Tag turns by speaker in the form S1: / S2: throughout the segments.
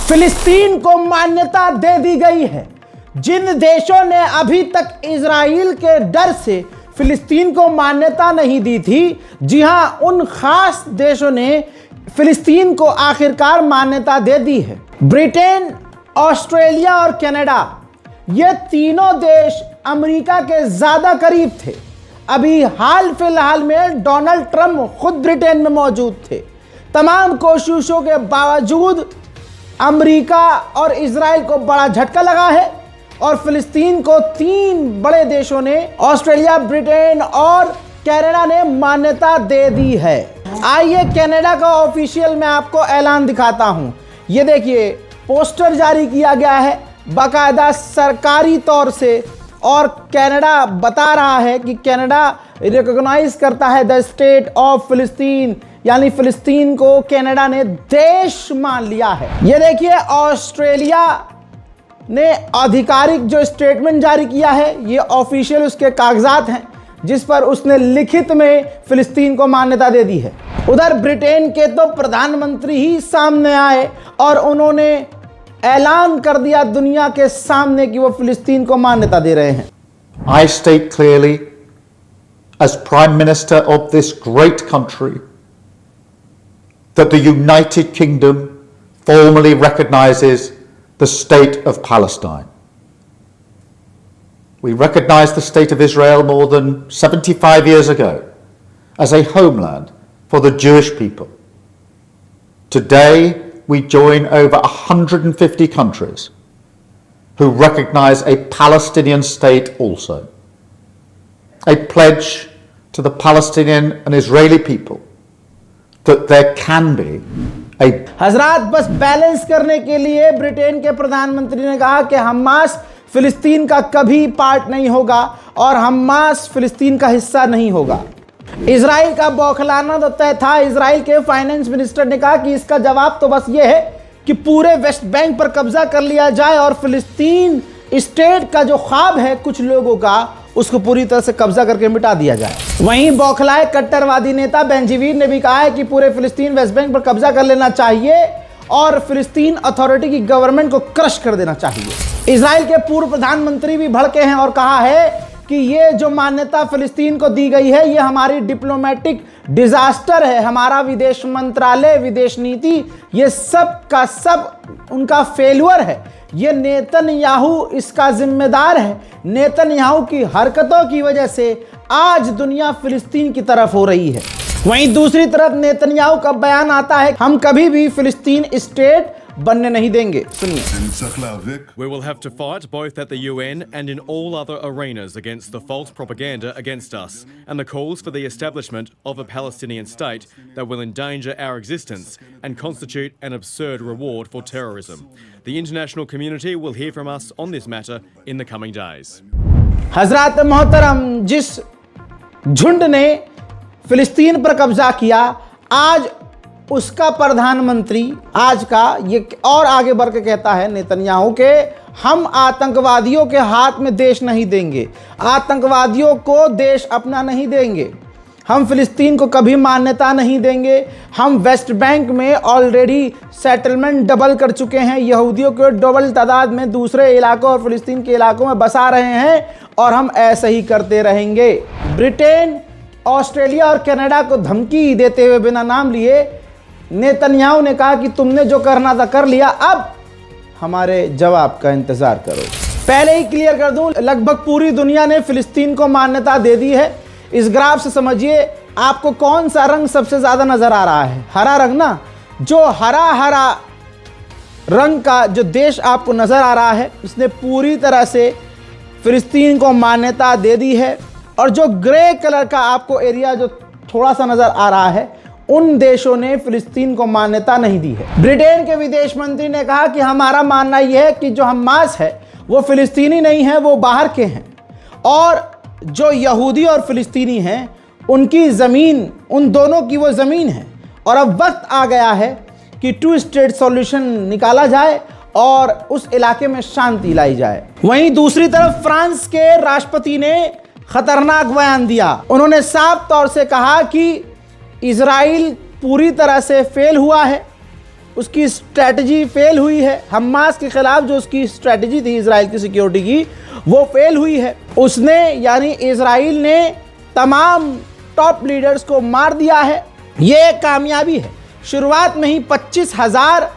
S1: फिलिस्तीन को मान्यता दे दी गई है। जिन देशों ने अभी तक इजराइल के डर से फिलिस्तीन को मान्यता नहीं दी थी, जी हां, उन खास देशों ने फिलिस्तीन को आखिरकार मान्यता दे दी है। ब्रिटेन, ऑस्ट्रेलिया और कनाडा, ये तीनों देश अमेरिका के ज्यादा करीब थे। अभी हाल फिलहाल में डोनाल्ड ट्रंप खुद ब्रिटेन में मौजूद थे। तमाम कोशिशों के बावजूद अमेरिका और इजराइल को बड़ा झटका लगा है और फिलिस्तीन को तीन बड़े देशों ने, ऑस्ट्रेलिया, ब्रिटेन और कनाडा ने मान्यता दे दी है। आइए कनाडा का ऑफिशियल मैं आपको ऐलान दिखाता हूं। ये देखिए, पोस्टर जारी किया गया है बाकायदा सरकारी तौर से और कनाडा बता रहा है कि कनाडा रिकॉग्नाइज करता है द स्टेट ऑफ फिलिस्तीन, यानी फिलिस्तीन को कनाडा ने देश मान लिया है। ये देखिए, ऑस्ट्रेलिया ने आधिकारिक जो स्टेटमेंट जारी किया है, ये ऑफिशियल उसके कागजात हैं जिस पर उसने लिखित में फिलिस्तीन को मान्यता दे दी है। उधर ब्रिटेन के तो प्रधानमंत्री ही सामने आए और उन्होंने ऐलान कर दिया दुनिया के सामने कि वो फिलिस्तीन को मान्यता दे रहे हैं।
S2: I state clearly, as Prime Minister of this great country, that the United Kingdom formally recognizes the state of Palestine. We recognized the state of Israel more than 75 years ago as a homeland for the Jewish people. Today, we join over 150 countries who recognize a Palestinian state also. A pledge to the Palestinian and Israeli people that there can be a...
S1: हजरात, बस balance करने के लिए Britain के प्रधानमंत्री ने कहा कि हमास फिलिस्तीन का कभी पार्ट नहीं होगा और हमास फिलिस्तीन का हिस्सा नहीं होगा। इजराइल का बौखलाना तो तय था। इजराइल के फाइनेंस मिनिस्टर ने कहा कि इसका जवाब तो बस ये है कि पूरे वेस्ट बैंक पर कब्जा कर लिया जाए और फिलिस्तीन स्टेट का जो ख्वाब है कुछ लोगों का, उसको पूरी तरह से कब्जा करके मिटा दिया जाए। वहीं बौखलाए कट्टरवादी नेता बेंजीवीर ने भी कहा है कि पूरे फिलिस्तीन वेस्ट बैंक पर कब्जा कर लेना चाहिए और फिलिस्तीन अथॉरिटी की गवर्नमेंट को क्रश कर देना चाहिए। इजराइल के पूर्व प्रधानमंत्री भी भड़के हैं और कहा है कि ये जो मान्यता फिलिस्तीन को दी गई है, ये हमारी डिप्लोमेटिक डिजास्टर है। हमारा विदेश मंत्रालय, विदेश नीति, ये सब का सब उनका फेल्यूर है। ये नेतन्याहू इसका जिम्मेदार है। नेतन्याहू की हरकतों की वजह से आज दुनिया फिलिस्तीन की तरफ हो रही है। वहीं दूसरी तरफ नेतन्याहू का बयान आता है, हम कभी भी फिलिस्तीन स्टेट बनने नहीं देंगे। सुनिए।
S3: We will have to fight both at the UN and in all other arenas against the false propaganda against us and the calls for the establishment of a Palestinian state that will endanger our existence and constitute an absurd reward for terrorism. The international community will hear from us on this matter in the coming days.
S1: हजरात मोहतरम, जिस झुंड ने फिलिस्तीन पर कब्जा किया, आज उसका प्रधानमंत्री आज का ये और आगे बढ़ के कहता है नेतन्याहू के, हम आतंकवादियों के हाथ में देश नहीं देंगे, आतंकवादियों को देश अपना नहीं देंगे, हम फिलिस्तीन को कभी मान्यता नहीं देंगे। हम वेस्ट बैंक में ऑलरेडी सेटलमेंट डबल कर चुके हैं, यहूदियों को डबल तादाद में दूसरे इलाकों और फिलिस्तीन के इलाकों में बसा रहे हैं और हम ऐसे ही करते रहेंगे। ब्रिटेन, ऑस्ट्रेलिया और कनाडा को धमकी देते हुए बिना नाम लिए नेतन्याहू ने कहा कि तुमने जो करना था कर लिया, अब हमारे जवाब का इंतजार करो। पहले ही क्लियर कर दूं, लगभग पूरी दुनिया ने फिलिस्तीन को मान्यता दे दी है। इस ग्राफ से समझिए आपको कौन सा रंग सबसे ज्यादा नजर आ रहा है। हरा रंग ना, जो हरा रंग का जो देश आपको नजर आ रहा है, इसने पूरी तरह से फिलिस्तीन को मान्यता दे दी है। और जो ग्रे कलर का आपको एरिया जो थोड़ा सा नजर आ रहा है, उन देशों ने फिलिस्तीन को मान्यता नहीं दी है। ब्रिटेन के विदेश मंत्री ने कहा कि हमारा मानना यह है कि जो हमास है वो फिलिस्तीनी नहीं है, वो बाहर के हैं और जो यहूदी और फिलिस्तीनी हैं उनकी ज़मीन, उन दोनों की वो ज़मीन है और अब वक्त आ गया है कि 2 स्टेट सॉल्यूशन निकाला जाए और उस इलाके में शांति लाई जाए। वहीं दूसरी तरफ फ्रांस के राष्ट्रपति ने खतरनाक बयान दिया। उन्होंने साफ तौर से कहा कि इजराइल पूरी तरह से फेल हुआ है उसकी स्ट्रैटेजी फेल हुई है। हमास के खिलाफ जो उसकी स्ट्रैटेजी थी इजराइल की सिक्योरिटी की, वो फेल हुई है। उसने यानी इजराइल ने तमाम टॉप लीडर्स को मार दिया है। ये एक कामयाबी है। शुरुआत में ही 25,000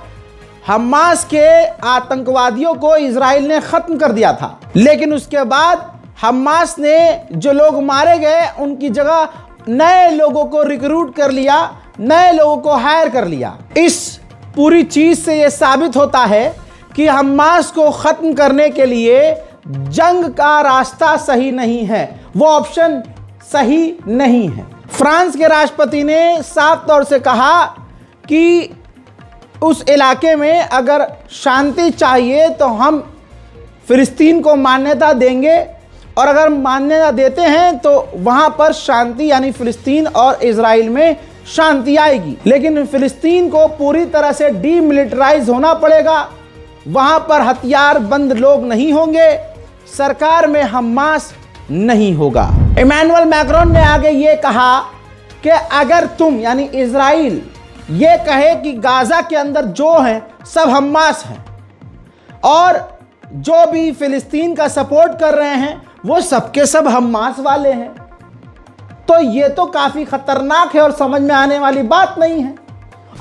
S1: हमास के आतंकवादियों को इजराइल ने ख़त्म कर दिया था, लेकिन उसके बाद हमास ने जो लोग मारे गए उनकी जगह नए लोगों को रिक्रूट कर लिया, नए लोगों को हायर कर लिया। इस पूरी चीज़ से ये साबित होता है कि हमास को ख़त्म करने के लिए जंग का रास्ता सही नहीं है, वो ऑप्शन सही नहीं है। फ्रांस के राष्ट्रपति ने साफ तौर से कहा कि उस इलाके में अगर शांति चाहिए तो हम फिलिस्तीन को मान्यता देंगे, और अगर मान्यता देते हैं तो वहाँ पर शांति यानी फिलिस्तीन और इजराइल में शांति आएगी। लेकिन फिलिस्तीन को पूरी तरह से डीमिलिटराइज होना पड़ेगा, वहाँ पर हथियार बंद लोग नहीं होंगे, सरकार में हमास नहीं होगा। इमैनुअल मैक्रोन ने आगे ये कहा कि अगर तुम यानी इजराइल ये कहे कि गाजा के अंदर जो हैं सब हमास हैं और जो भी फिलिस्तीन का सपोर्ट कर रहे हैं वो सबके सब हमास वाले हैं, तो ये तो काफ़ी ख़तरनाक है और समझ में आने वाली बात नहीं है।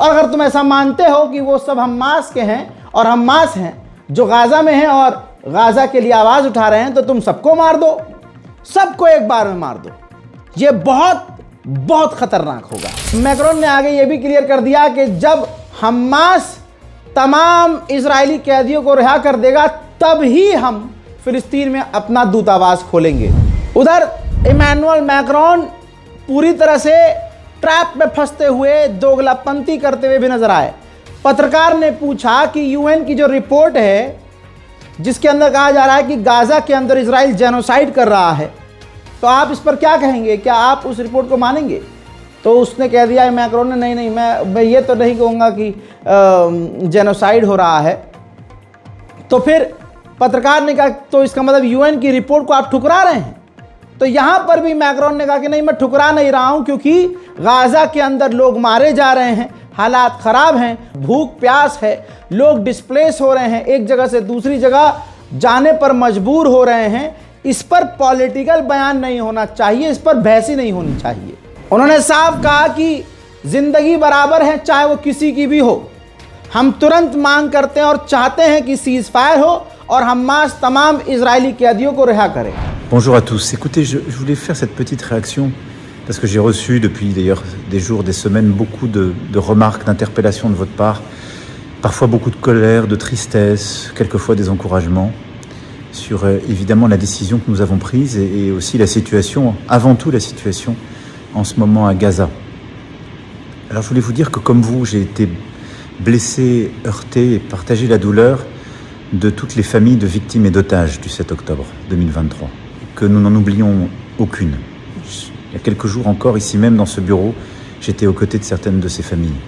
S1: और अगर तुम ऐसा मानते हो कि वो सब हमास के हैं और हमास हैं जो गाज़ा में हैं और गाज़ा के लिए आवाज़ उठा रहे हैं, तो तुम सबको मार दो, सबको एक बार में मार दो। ये बहुत बहुत ख़तरनाक होगा। मैक्रोन ने आगे ये भी क्लियर कर दिया कि जब हमास तमाम इजरायली कैदियों को रिहा कर देगा तब ही हम फिलिस्तीन में अपना दूतावास खोलेंगे। उधर इमैनुअल मैक्रोन पूरी तरह से ट्रैप में फंसते हुए दोगलापंती करते हुए भी नजर आए। पत्रकार ने पूछा कि यूएन की जो रिपोर्ट है जिसके अंदर कहा जा रहा है कि गाजा के अंदर इजराइल जेनोसाइड कर रहा है, तो आप इस पर क्या कहेंगे, क्या आप उस रिपोर्ट को मानेंगे? तो उसने कह दिया मैक्रोन ने, नहीं मैं ये तो नहीं कहूँगा कि जेनोसाइड हो रहा है। तो फिर पत्रकार ने कहा तो इसका मतलब यूएन की रिपोर्ट को आप ठुकरा रहे हैं? तो यहाँ पर भी मैक्रोन ने कहा कि नहीं, मैं ठुकरा नहीं रहा हूँ, क्योंकि गाजा के अंदर लोग मारे जा रहे हैं, हालात ख़राब हैं, भूख प्यास है, लोग डिस्प्लेस हो रहे हैं, एक जगह से दूसरी जगह जाने पर मजबूर हो रहे हैं। इस पर पॉलिटिकल बयान नहीं होना चाहिए, इस पर बहस ही नहीं होनी चाहिए। उन्होंने साफ कहा कि ज़िंदगी बराबर है चाहे वो किसी की भी हो। हम तुरंत मांग करते हैं और चाहते हैं कि सीज़ फायर हो और हमास तमाम इजरायली कैदियों को रिहा करे।
S4: Bonjour à tous. Écoutez, je voulais faire cette petite réaction parce que j'ai reçu depuis d'ailleurs des jours, des semaines, beaucoup de remarques, d'interpellations de votre part, parfois beaucoup de colère, de tristesse, quelquefois des encouragements sur évidemment la décision que nous avons prise et aussi la situation, avant tout la situation en ce moment à Gaza. Alors je voulais vous dire que comme vous, j'ai été blessé, heurté et partagé la douleur de toutes les familles de victimes et d'otages du 7 octobre 2023. Que nous n'en oublions aucune. Il y a quelques jours encore, ici même dans ce bureau, j'étais aux côtés de certaines de ces familles.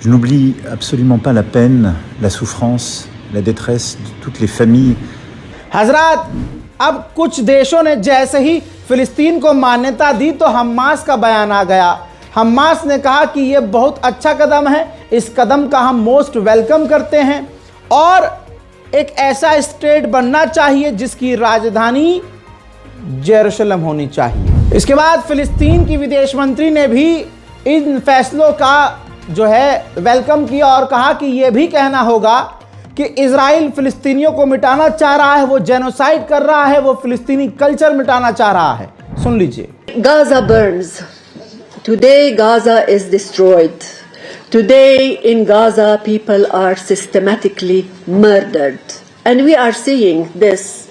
S4: Je n'oublie absolument pas la peine, la souffrance, la détresse de toutes les familles.
S1: हजरात, अब कुछ देशों ने जैसे ही फिलिस्तीन को मान्यता दी तो हमास का बयान आ गया। हमास ने कहा कि ये बहुत अच्छा कदम है, इस कदम का हम मोस्ट वेलकम करते हैं और एक ऐसा स्टेट बनना चाहिए जिसकी राजधानी जेरूशलम होनी चाहिए। इसके बाद फिलिस्तीन की विदेश मंत्री ने भी इन फैसलों का जो है वेलकम किया और कहा कि यह भी कहना होगा कि इजराइल फिलिस्तीनियों को मिटाना चाह रहा है, वो जेनोसाइड कर रहा है, वो फिलिस्तीनी कल्चर मिटाना चाह रहा है। सुन लीजिए।
S5: Gaza burns. Today Gaza is destroyed. Today in Gaza people are systematically murdered. And we are seeing this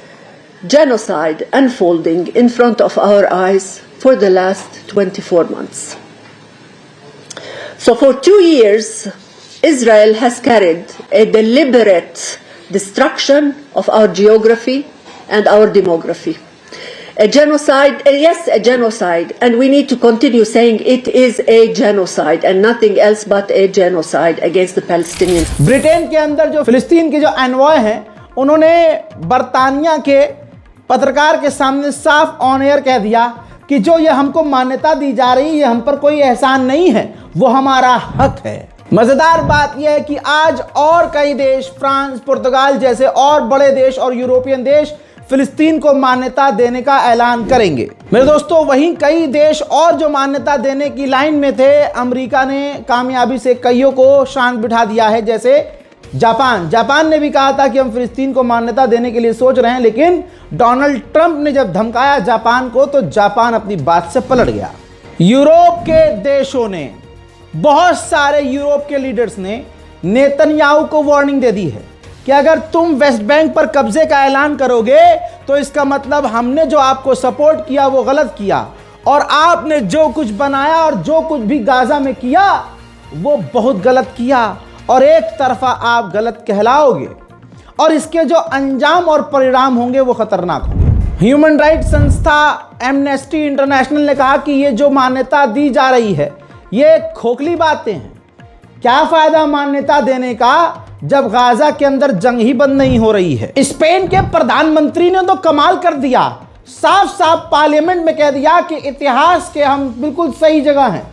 S5: genocide unfolding in front of our eyes for the last 24 months. So for 2 years, Israel has carried a deliberate destruction of our geography and our demography. A genocide, yes, a genocide, and we need to continue saying it is a genocide and nothing else but a genocide against the Palestinians.
S1: Britain के अंदर जो फिलिस्तीन के जो envoy हैं, उन्होंने बरतानिया के पत्रकार के सामने साफ ऑन एयर कह दिया कि जो ये हमको मान्यता दी जा रही है, ये हम पर कोई एहसान नहीं है, वो हमारा हक है। मजेदार बात यह है कि आज और कई देश, फ्रांस, पुर्तगाल जैसे और बड़े देश और यूरोपियन देश फिलिस्तीन को मान्यता देने का ऐलान करेंगे। मेरे दोस्तों, वहीं कई देश और जो मान्यता देने की लाइन में थे, अमेरिका ने कामयाबी से कईयों को शांत बिठा दिया है, जैसे जापान ने भी कहा था कि हम फिलिस्तीन को मान्यता देने के लिए सोच रहे हैं, लेकिन डोनाल्ड ट्रंप ने जब धमकाया जापान को तो जापान अपनी बात से पलट गया। यूरोप के देशों ने, बहुत सारे यूरोप के लीडर्स ने नेतन्याहू को वार्निंग दे दी है कि अगर तुम वेस्ट बैंक पर कब्जे का ऐलान करोगे तो इसका मतलब हमने जो आपको सपोर्ट किया वो गलत किया, और आपने जो कुछ बनाया और जो कुछ भी गाजा में किया वो बहुत गलत किया, और एक तरफा आप गलत कहलाओगे और इसके जो अंजाम और परिणाम होंगे वो खतरनाक होंगे। ह्यूमन राइट्स संस्था एमनेस्टी इंटरनेशनल ने कहा कि ये जो मान्यता दी जा रही है ये खोखली बातें हैं। क्या फायदा मान्यता देने का जब गाजा के अंदर जंग ही बंद नहीं हो रही है। स्पेन के प्रधानमंत्री ने तो कमाल कर दिया, साफ साफ पार्लियामेंट में कह दिया कि इतिहास के हम बिल्कुल सही जगह हैं,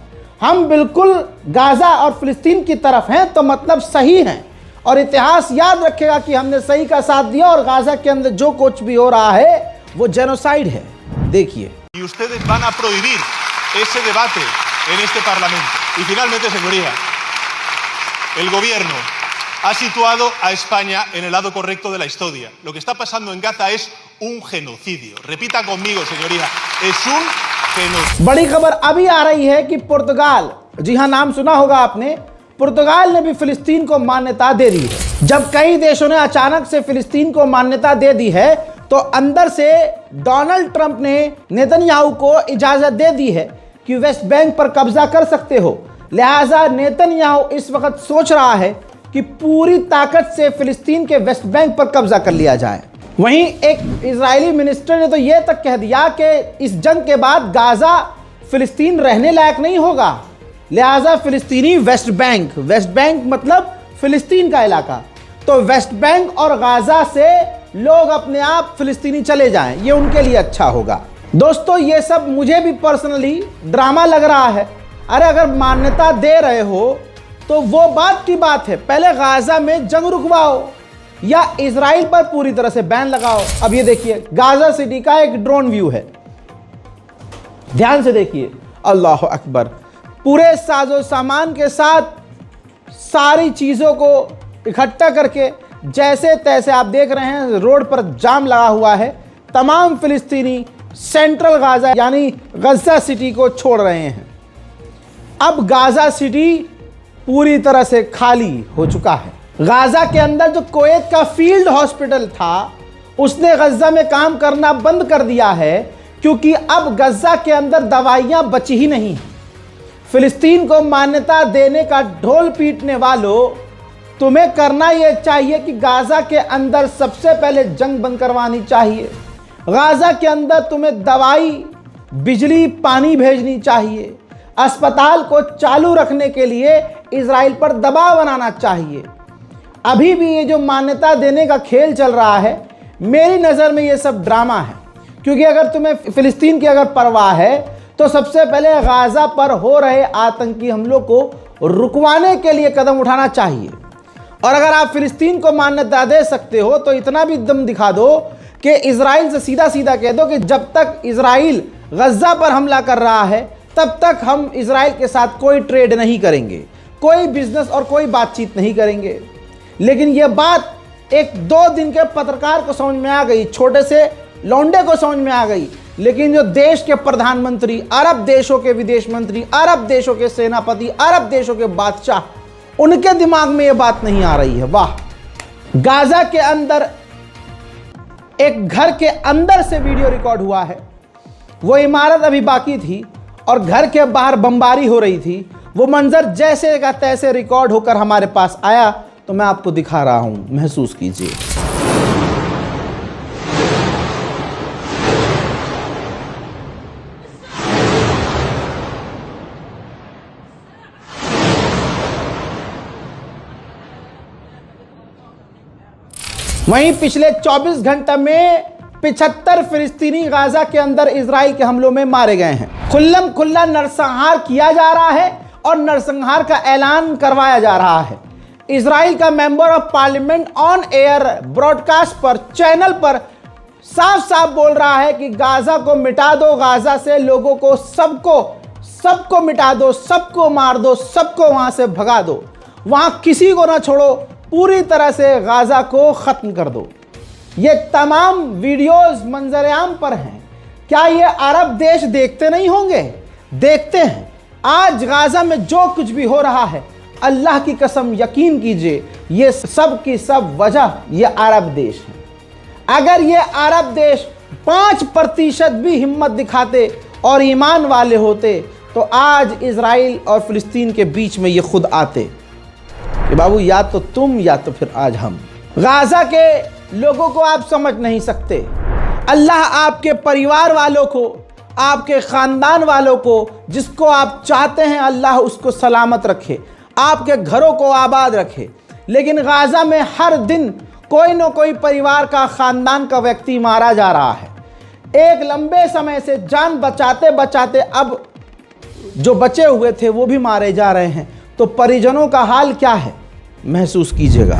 S1: हम बिल्कुल गाजा और फिलिस्तीन की तरफ हैं, तो मतलब सही हैं, और इतिहास याद रखेगा कि हमने सही का साथ दिया और गाजा के अंदर जो कुछ भी हो रहा है वो जेनोसाइड है। देखिए,
S6: y ustedes van a prohibir ese debate en este Parlamento. Y finalmente, señoría, el gobierno ha situado a España en el lado correcto de la historia. Lo que está pasando en Gaza es un genocidio. Repita conmigo, señoría, es un genocidio.
S1: बड़ी खबर अभी आ रही है कि पुर्तगाल, जी हाँ नाम सुना होगा आपने, पुर्तगाल ने भी फिलिस्तीन को मान्यता दे दी है। जब कई देशों ने अचानक से फिलिस्तीन को मान्यता दे दी है तो अंदर से डोनाल्ड ट्रंप ने नेतन्याहू को इजाजत दे दी है कि वेस्ट बैंक पर कब्जा कर सकते हो। लिहाजा नेतन्याहू इस वक्त सोच रहा है कि पूरी ताकत से फिलिस्तीन के वेस्ट बैंक पर कब्जा कर लिया जाए। वहीं एक इजरायली मिनिस्टर ने तो यह तक कह दिया कि इस जंग के बाद गाजा फिलिस्तीन रहने लायक नहीं होगा, लिहाजा फिलिस्तीनी वेस्ट बैंक मतलब फिलिस्तीन का इलाका, तो वेस्ट बैंक और गाजा से लोग अपने आप फिलिस्तीनी चले जाएं, ये उनके लिए अच्छा होगा। दोस्तों, ये सब मुझे भी पर्सनली ड्रामा लग रहा है। अरे अगर मान्यता दे रहे हो तो वो बात की बात है, पहले गाजा में जंग रुकवाओ या इजराइल पर पूरी तरह से बैन लगाओ। अब ये देखिए, गाजा सिटी का एक ड्रोन व्यू है, ध्यान से देखिए, अल्लाह अकबर, पूरे साजो सामान के साथ सारी चीज़ों को इकट्ठा करके जैसे तैसे आप देख रहे हैं रोड पर जाम लगा हुआ है। तमाम फिलिस्तीनी सेंट्रल गाजा यानी गजा सिटी को छोड़ रहे हैं। अब गाजा सिटी पूरी तरह से खाली हो चुका है। गाजा के अंदर जो कुवैत का फील्ड हॉस्पिटल था उसने गजा में काम करना बंद कर दिया है, क्योंकि अब गजा के अंदर दवाइयां बची ही नहीं। फिलिस्तीन को मान्यता देने का ढोल पीटने वालों, तुम्हें करना यह चाहिए कि गाजा के अंदर सबसे पहले जंग बंद करवानी चाहिए। गाजा के अंदर तुम्हें दवाई, बिजली, पानी भेजनी चाहिए। अस्पताल को चालू रखने के लिए इजराइल पर दबाव बनाना चाहिए। अभी भी ये जो मान्यता देने का खेल चल रहा है, मेरी नज़र में ये सब ड्रामा है, क्योंकि अगर तुम्हें फिलिस्तीन की अगर परवाह है तो सबसे पहले गाजा पर हो रहे आतंकी हमलों को रुकवाने के लिए कदम उठाना चाहिए। और अगर आप फिलिस्तीन को मान्यता दे सकते हो तो इतना भी दम दिखा दो कि इजराइल से सीधा सीधा कह दो कि जब तक इजराइल गजा पर हमला कर रहा है तब तक हम इजराइल के साथ कोई ट्रेड नहीं करेंगे, कोई बिजनेस और कोई बातचीत नहीं करेंगे। लेकिन यह बात एक दो दिन के पत्रकार को समझ में आ गई, छोटे से लौंडे को समझ में आ गई, लेकिन जो देश के प्रधानमंत्री, अरब देशों के विदेश मंत्री, अरब देशों के सेनापति, अरब देशों के बादशाह, उनके दिमाग में यह बात नहीं आ रही है। वाह! गाजा के अंदर एक घर के अंदर से वीडियो रिकॉर्ड हुआ है। वो इमारत अभी बाकी थी और घर के बाहर बमबारी हो रही थी। वो मंजर जैसे का तैसे रिकॉर्ड होकर हमारे पास आया तो मैं आपको दिखा रहा हूं, महसूस कीजिए। वहीं पिछले 24 घंटे में 75 फिलिस्तीनी गाजा के अंदर इजराइल के हमलों में मारे गए हैं। खुल्ला नरसंहार किया जा रहा है और नरसंहार का ऐलान करवाया जा रहा है। इजराइल का member of parliament on air broadcast पर चैनल पर साफ साफ बोल रहा है कि गाजा को मिटा दो, गाजा से लोगों को सबको मिटा दो, सबको मार दो, सबको वहां से भगा दो, वहां किसी को ना छोड़ो, पूरी तरह से गाजा को खत्म कर दो। ये तमाम वीडियोस मंजरेआम पर हैं। क्या ये अरब देश देखते नहीं होंगे? देखते हैं। आज गाजा में जो कुछ भी हो रहा है, अल्लाह की कसम यकीन कीजिए, ये सब की सब वजह ये अरब देश है। अगर ये अरब देश 5% भी हिम्मत दिखाते और ईमान वाले होते तो आज इजराइल और फिलिस्तीन के बीच में ये खुद आते कि बाबू या तो तुम या तो फिर आज हम। गाजा के लोगों को आप समझ नहीं सकते। अल्लाह आपके परिवार वालों को, आपके ख़ानदान वालों को, जिसको आप चाहते हैं, अल्लाह उसको सलामत रखे, आपके घरों को आबाद रखे। लेकिन गाजा में हर दिन कोई न कोई परिवार का, ख़ानदान का व्यक्ति मारा जा रहा है। एक लंबे समय से जान बचाते बचाते अब जो बचे हुए थे वो भी मारे जा रहे हैं। तो परिजनों का हाल क्या है महसूस कीजिएगा।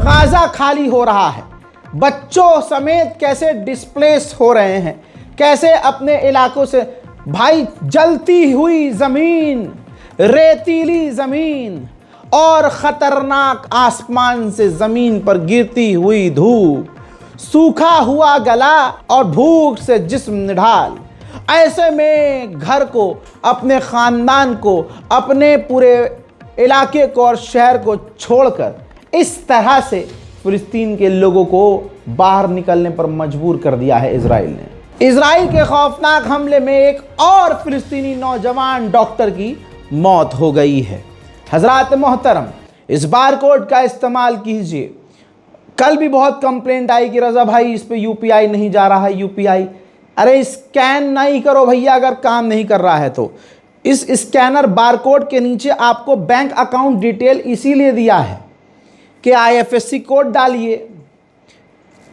S1: गाजा खाली हो रहा है। बच्चों समेत कैसे डिस्प्लेस हो रहे हैं, कैसे अपने इलाकों से। भाई जलती हुई जमीन, रेतीली जमीन और खतरनाक आसमान से जमीन पर गिरती हुई धूप, सूखा हुआ गला और भूख से जिस्म निढाल। ऐसे में घर को, अपने खानदान को, अपने पूरे इलाके को और शहर को छोड़कर इस तरह से फिलिस्तीन के लोगों को बाहर निकलने पर मजबूर कर दिया है इजराइल ने। इजराइल के खौफनाक हमले में एक और फिलिस्तीनी नौजवान डॉक्टर की मौत हो गई है। हजरात मोहतरम, इस बारकोड का इस्तेमाल कीजिए। कल भी बहुत कंप्लेंट आई कि रज़ा भाई इस पे यूपीआई नहीं जा रहा है, यूपीआई। अरे स्कैन नहीं करो भैया, अगर काम नहीं कर रहा है तो। इस स्कैनर बारकोड के नीचे आपको बैंक अकाउंट डिटेल इसीलिए दिया है कि IFSC कोड डालिए,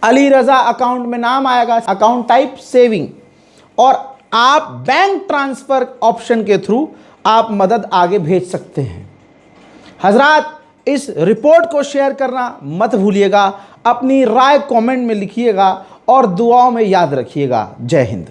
S1: अली रज़ा अकाउंट में नाम आएगा, अकाउंट टाइप सेविंग, और आप बैंक ट्रांसफ़र ऑप्शन के थ्रू आप मदद आगे भेज सकते हैं। हजरात, इस रिपोर्ट को शेयर करना मत भूलिएगा, अपनी राय कमेंट में लिखिएगा और दुआओं में याद रखिएगा। जय हिंद।